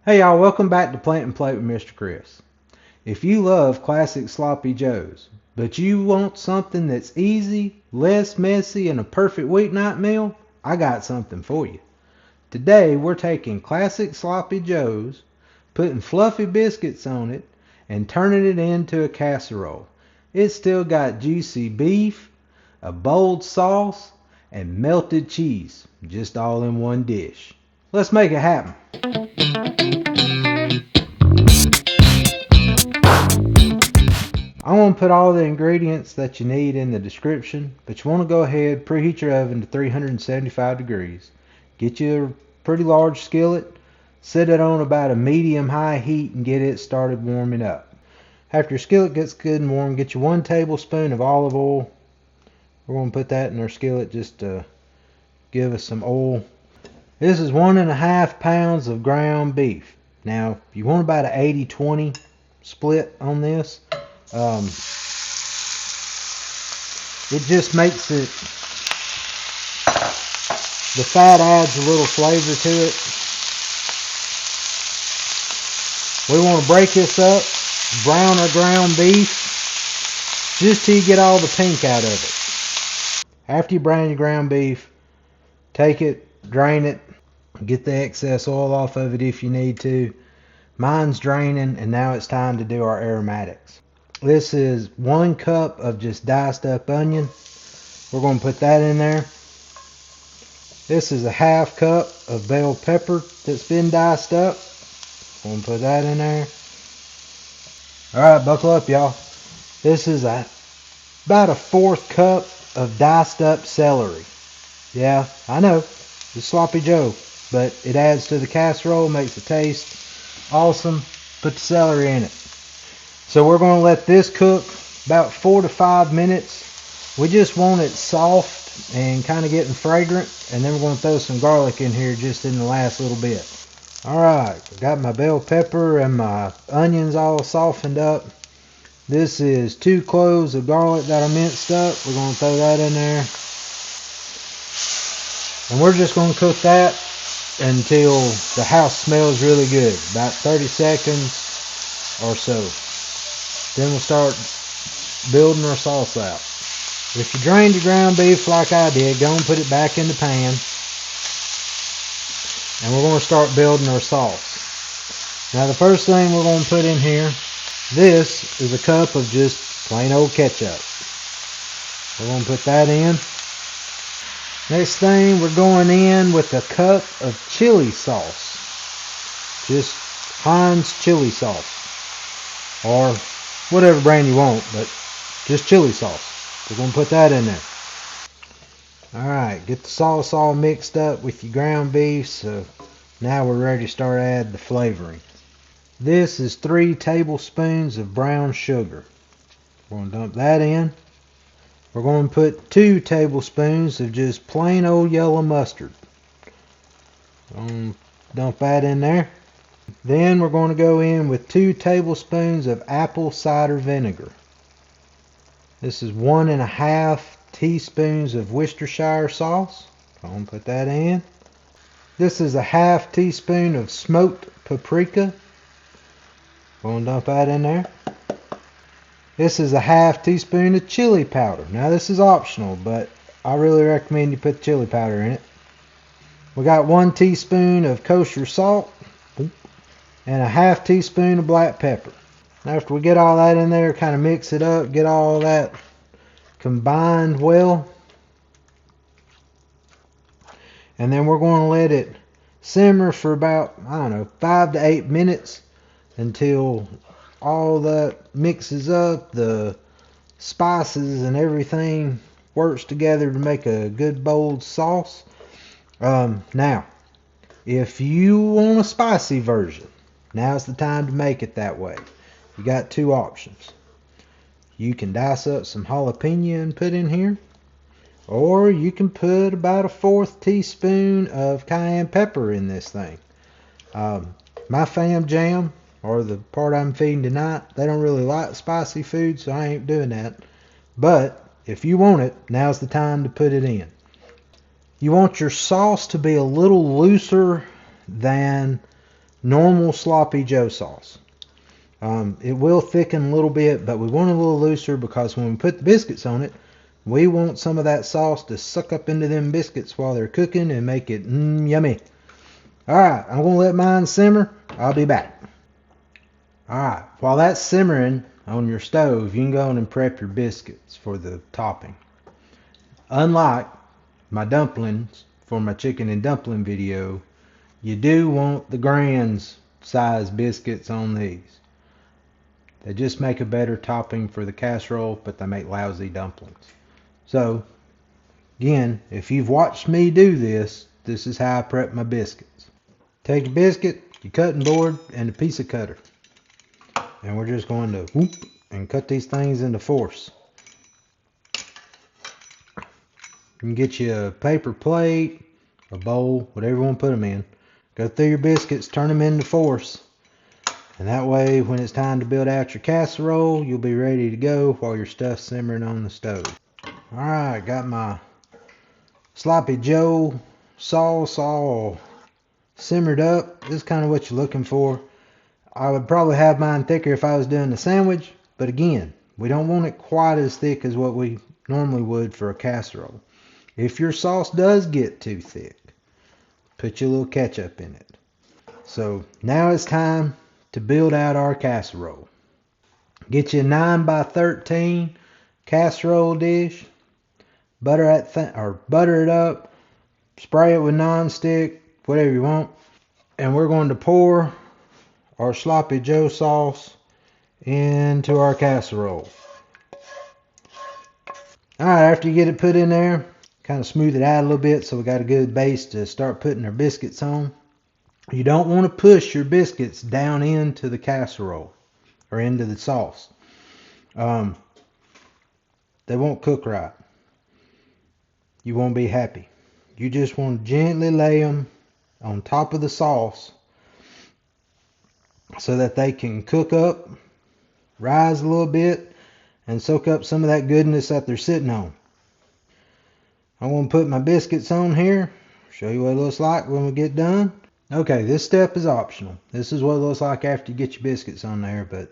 Hey y'all, welcome back to Plant and Plate with Mr. Chris. If you love classic Sloppy Joes, but you want something that's easy, less messy, and a perfect weeknight meal, I got something for you. Today we're taking classic Sloppy Joes, putting fluffy biscuits on it, and turning it into a casserole. It's still got juicy beef, a bold sauce, and melted cheese, just all in one dish. Let's make it happen. I'm going to put all the ingredients that you need in the description, but you want to go ahead, preheat your oven to 375 degrees. Get you a pretty large skillet, set it on about a medium-high heat and get it started warming up. After your skillet gets good and warm, get you 1 tablespoon of olive oil. We're going to put that in our skillet just to give us some oil. This is 1.5 pounds of ground beef. Now, if you want about an 80-20 split on this, it just makes it, the fat adds a little flavor to it. We want to break this up, brown our ground beef, just till you get all the pink out of it. After you brown your ground beef, take it, drain it, get the excess oil off of it if you need to. Mine's draining, and now it's time to do our aromatics. This is 1 cup of just diced up onion. We're going to put that in there. This is a 1/2 cup of bell pepper that's been diced up. We're going to put that in there. Alright, buckle up y'all. This is about a 1/4 cup of diced up celery. Yeah, I know, it's Sloppy Joe, but it adds to the casserole, makes it taste awesome. Put the celery in it. So we're going to let this cook about 4 to 5 minutes. We just want it soft and kind of getting fragrant, and then we're going to throw some garlic in here just in the last little bit. Alright, got my bell pepper and my onions all softened up. This is 2 cloves of garlic that I minced up. We're going to throw that in there. And we're just going to cook that until the house smells really good, about 30 seconds or so. Then we'll start building our sauce out. If you drained your ground beef like I did, go and put it back in the pan. And we're going to start building our sauce. Now the first thing we're going to put in here, this is a cup of just plain old ketchup. We're going to put that in. Next thing, we're going in with a cup of chili sauce. Just Heinz chili sauce. Or whatever brand you want, but just chili sauce. We're going to put that in there. Alright, get the sauce all mixed up with your ground beef, so now we're ready to start adding the flavoring. This is 3 tablespoons of brown sugar. We're going to dump that in. We're going to put 2 tablespoons of just plain old yellow mustard. Dump that in there. Then we're going to go in with 2 tablespoons of apple cider vinegar. This is 1.5 teaspoons of Worcestershire sauce. I'm going to put that in. This is a 1/2 teaspoon of smoked paprika. Going to dump that in there. This is a 1/2 teaspoon of chili powder. Now this is optional, but I really recommend you put chili powder in it. We got 1 teaspoon of kosher salt and a 1/2 teaspoon of black pepper. After we get all that in there, kind of mix it up, get all that combined well. And then we're going to let it simmer for about, 5 to 8 minutes until all that mixes up, the spices and everything works together to make a good bold sauce. Now, if you want a spicy version, now's the time to make it that way. You got 2 options. You can dice up some jalapeno and put in here, or you can put about a 1/4 teaspoon of cayenne pepper in this thing. My fam jam, or the part I'm feeding tonight, they don't really like spicy food, so I ain't doing that. But if you want it, now's the time to put it in. You want your sauce to be a little looser than normal Sloppy Joe sauce. It will thicken a little bit, but we want it a little looser because when we put the biscuits on it, we want some of that sauce to suck up into them biscuits while they're cooking and make it yummy. Alright, I'm going to let mine simmer. I'll be back. Alright, while that's simmering on your stove, you can go on and prep your biscuits for the topping. Unlike my dumplings for my chicken and dumpling video, you do want the Grands size biscuits on these. They just make a better topping for the casserole, but they make lousy dumplings. So, again, if you've watched me do this, this is how I prep my biscuits. Take your biscuit, your cutting board, and a piece of cutter. And we're just going to whoop and cut these things into fourths. You can get you a paper plate, a bowl, whatever you want to put them in. Go through your biscuits, turn them into fourths. And that way, when it's time to build out your casserole, you'll be ready to go while your stuff's simmering on the stove. Alright, got my Sloppy Joe sauce all simmered up. This is kind of what you're looking for. I would probably have mine thicker if I was doing a sandwich, but again, we don't want it quite as thick as what we normally would for a casserole. If your sauce does get too thick, put your little ketchup in it. So now it's time to build out our casserole. Get you a 9x13 casserole dish. Butter it up. Spray it with nonstick, whatever you want. And we're going to pour our Sloppy Joe sauce into our casserole. Alright, after you get it put in there, kind of smooth it out a little bit so we got a good base to start putting our biscuits on. You don't want to push your biscuits down into the casserole or into the sauce. They won't cook right. You won't be happy. You just want to gently lay them on top of the sauce so that they can cook up, rise a little bit, and soak up some of that goodness that they're sitting on. I'm going to put my biscuits on here, show you what it looks like when we get done. Okay, this step is optional. This is what it looks like after you get your biscuits on there, but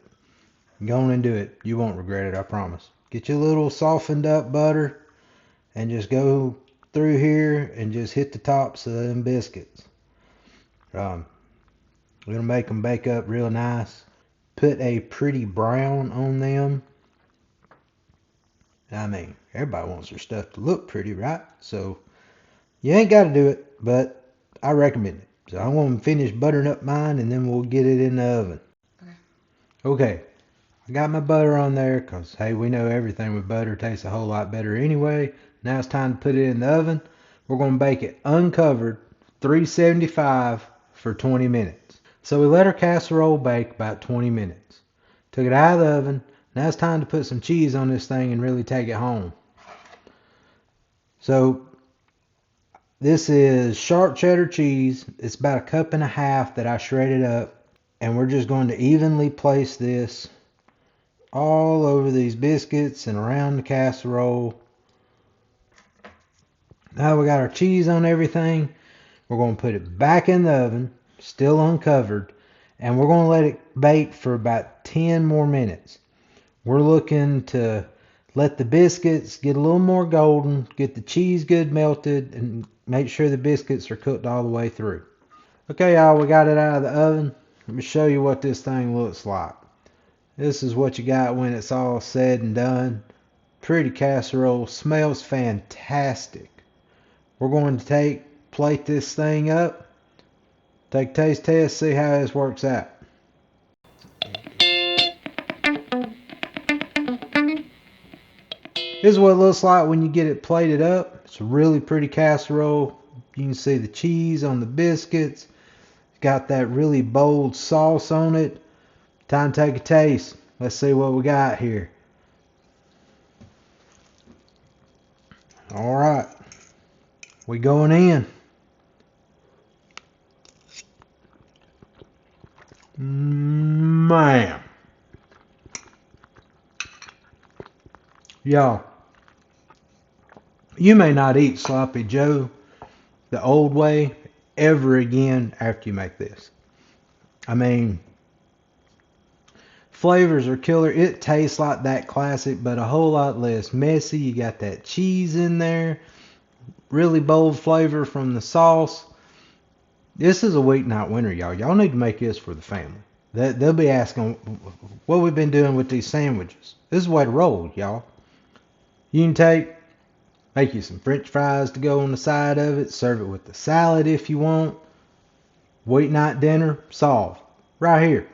go on and do it. You won't regret it, I promise. Get your little softened up butter and just go through here and just hit the tops of them biscuits. We're going to make them bake up real nice. Put a pretty brown on them. I mean, everybody wants their stuff to look pretty, right? So you ain't got to do it, but I recommend it. So I'm going to finish buttering up mine and then we'll get it in the oven. Okay, I got my butter on there because, hey, we know everything with butter tastes a whole lot better anyway. Now it's time to put it in the oven. We're going to bake it uncovered, 375 for 20 minutes. So we let our casserole bake about 20 minutes. Took it out of the oven. Now it's time to put some cheese on this thing and really take it home. So this is sharp cheddar cheese. It's about 1.5 cups that I shredded up. And we're just going to evenly place this all over these biscuits and around the casserole. Now we got our cheese on everything. We're going to put it back in the oven, still uncovered. And we're going to let it bake for about 10 more minutes. We're looking to let the biscuits get a little more golden, get the cheese good melted, and make sure the biscuits are cooked all the way through. Okay, y'all, we got it out of the oven. Let me show you what this thing looks like. This is what you got when it's all said and done. Pretty casserole, smells fantastic. We're going to plate this thing up, take a taste test, see how this works out. This is what it looks like when you get it plated up. It's a really pretty casserole. You can see the cheese on the biscuits. It's got that really bold sauce on it. Time to take a taste. Let's see what we got here. Alright. We going in. Man. Y'all, you may not eat Sloppy Joe the old way ever again after you make this. I mean, flavors are killer. It tastes like that classic, but a whole lot less messy. You got that cheese in there. Really bold flavor from the sauce. This is a weeknight winner, y'all. Y'all need to make this for the family. They'll be asking what we've been doing with these sandwiches. This is the way to roll, y'all. You can make you some french fries to go on the side of it. Serve it with the salad if you want. Weeknight dinner solved. Right here.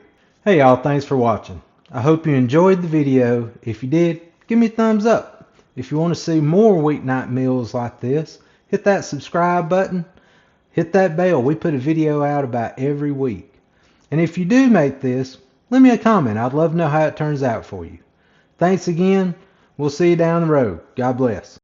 Hey y'all, thanks for watching. I hope you enjoyed the video. If you did, give me a thumbs up. If you want to see more weeknight meals like this, hit that subscribe button. Hit that bell. We put a video out about every week. And if you do make this, leave me a comment. I'd love to know how it turns out for you. Thanks again. We'll see you down the road. God bless.